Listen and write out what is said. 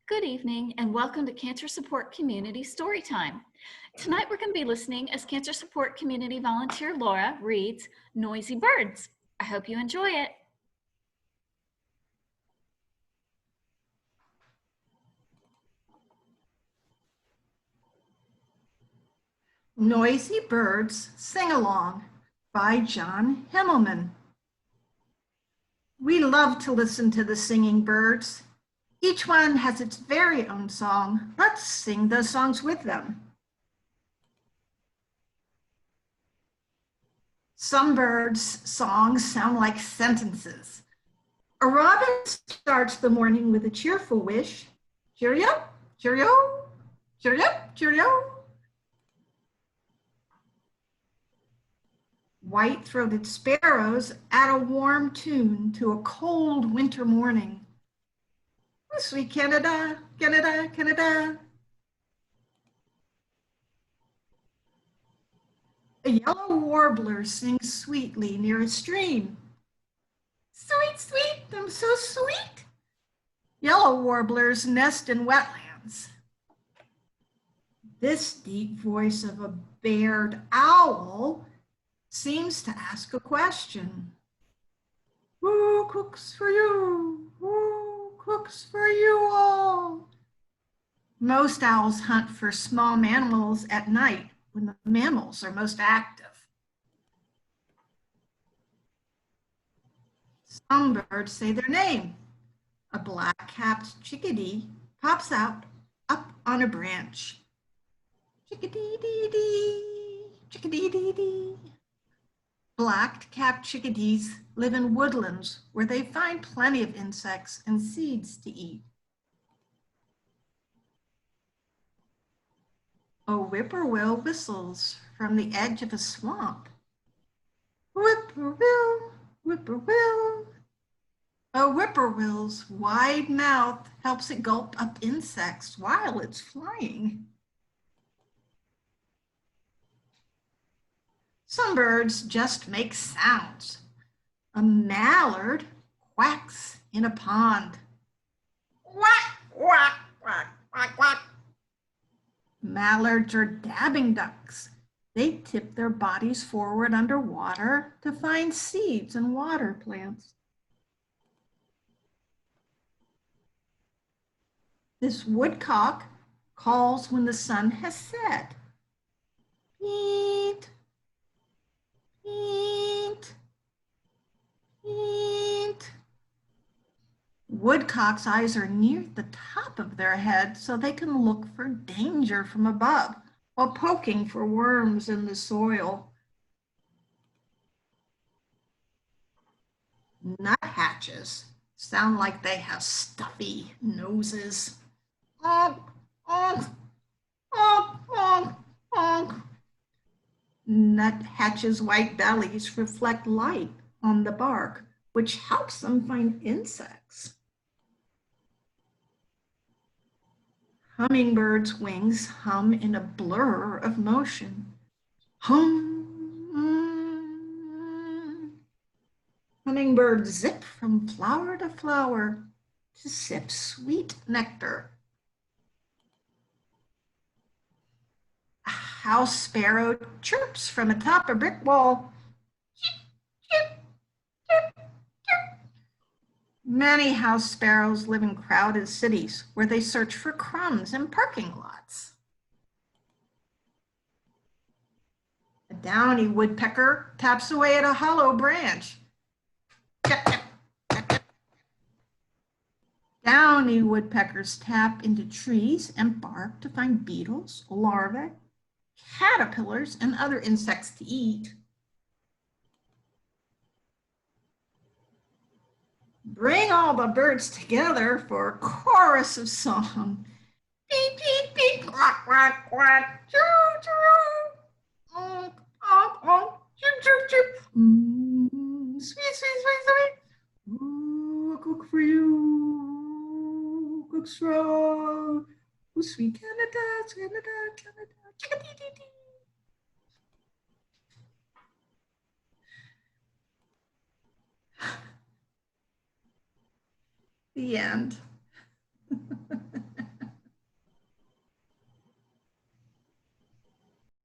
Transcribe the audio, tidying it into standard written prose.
Good evening and welcome to Cancer Support Community Storytime. Tonight we're going to be listening as Cancer Support Community Volunteer Laura reads Noisy Birds. I hope you enjoy it. Noisy Birds Sing Along by John Himmelman. We love to listen to the singing birds. Each one has its very own song. Let's sing those songs with them. Some birds' songs sound like sentences. A robin starts the morning with a cheerful wish. Cheerio, cheerio, cheerio, cheerio. White-throated sparrows add a warm tune to a cold winter morning. Oh, sweet Canada, Canada, Canada. A yellow warbler sings sweetly near a stream. Sweet, sweet, I'm so sweet. Yellow warblers nest in wetlands. This deep voice of a bared owl seems to ask a question. Who cooks for you? Who cooks for you all? Most owls hunt for small mammals at night when the mammals are most active. Some birds say their name. A black-capped chickadee pops out up on a branch. Chickadee-dee-dee, chickadee-dee-dee. Black-capped chickadees live in woodlands where they find plenty of insects and seeds to eat. A whippoorwill whistles from the edge of a swamp. Whippoorwill, whippoorwill. A whippoorwill's wide mouth helps it gulp up insects while it's flying. Some birds just make sounds. A mallard quacks in a pond. Quack, quack, quack, quack, quack. Mallards are dabbing ducks. They tip their bodies forward underwater to find seeds and water plants. This woodcock calls when the sun has set. Peet, peet, peet. Woodcock's eyes are near the top of their head so they can look for danger from above while poking for worms in the soil. Nuthatches sound like they have stuffy noses. Honk, honk, honk, honk, honk. Nuthatches' white bellies reflect light on the bark, which helps them find insects. Hummingbirds' wings hum in a blur of motion. Hum. Hummingbirds zip from flower to flower to sip sweet nectar. A house sparrow chirps from atop a brick wall. Chirp, chirp, chirp, chirp. Many house sparrows live in crowded cities where they search for crumbs in parking lots. A downy woodpecker taps away at a hollow branch. Downy woodpeckers tap into trees and bark to find beetles, larvae, caterpillars, and other insects to eat. Bring all the birds together for a chorus of song. Beep, beep, beep, quack, quack, quack, choo, choo. Honk, honk, honk, chirp, chirp, chirp. Sweet, sweet, sweet, sweet. Ooh, a cook for you. Cook's raw. Ooh, sweet Canada, Canada, Canada, chickadee-dee-dee. The end.